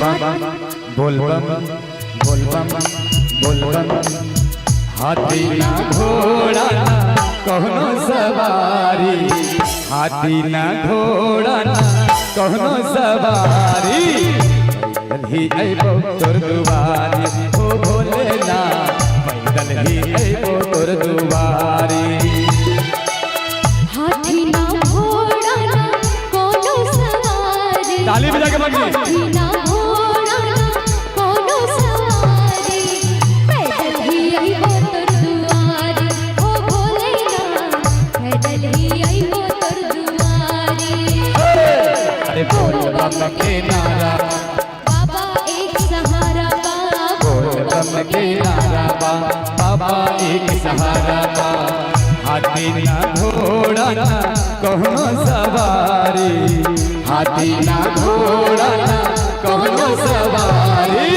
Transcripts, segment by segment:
बम बोल बम बोल बम बोल बम। हाथी ना घोड़ा ना कहनो सवारी, हाथी ना घोड़ा ना कहनो सवारी। पैदल ही अइबो तोर दुआरी हो भोलेनाथ, पैदल ही अइबो तोर दुआरी। हाथी ना घोड़ा ना कोनो सवारी, ताली बजा के मंगी। हाथी ना घोड़ा ना कोनो सवारी। पैदल ही अइबो तोर दुआरी हो भोलेनाथ, पैदल ही अइबो तोर दुआरी। अरे बोल बम के नारा, बाबा एक सहारा बा, बोल बम के नारा बा, बाबा एक सहारा बा। हाथी ना घोड़ा ना कहनो सवारी, हाथी ना घोड़ा ना कहनो सवारी।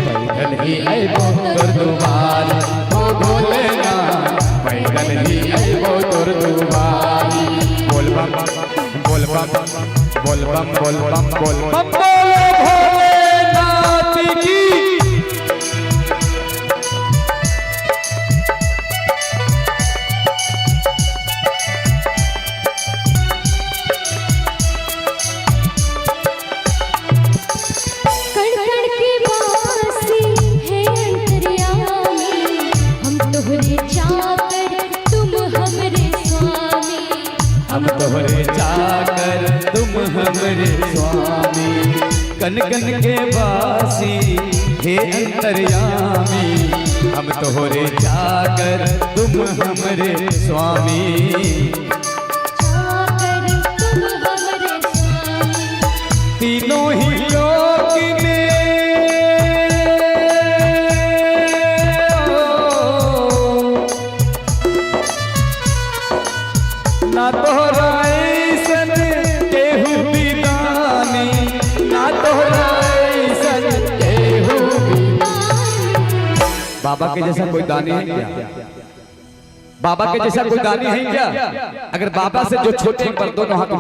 पैदल ही अइबो तोर दुआरी हो भोलेनाथ, पैदल ही अइबो तोर दुआरी। बोल बम बोल बम बोल बम बोल बम बोल बम बोलो भोलेनाथ की। कण कण की बासी है अंतर्यामी, हम तोहरे चाकर तुम हमरे स्वामी। हम तोहरे चाकर तुम हमरे स्वामी। कन कन के वासी हे अंतर्यामी, हम तोहरे चाकर तुम हमरे स्वामी। चाकर तुम हमरे स्वामी। तीनों ही लोक में ना तोहरा ऐसन केहू बिदानी, ना तोहरा ऐसन केहू। बाबा के जैसा कोई दानी है क्या? बाबा के जैसा कोई दानी है क्या? अगर बाबा से जो छोटे पर दोनों हाथ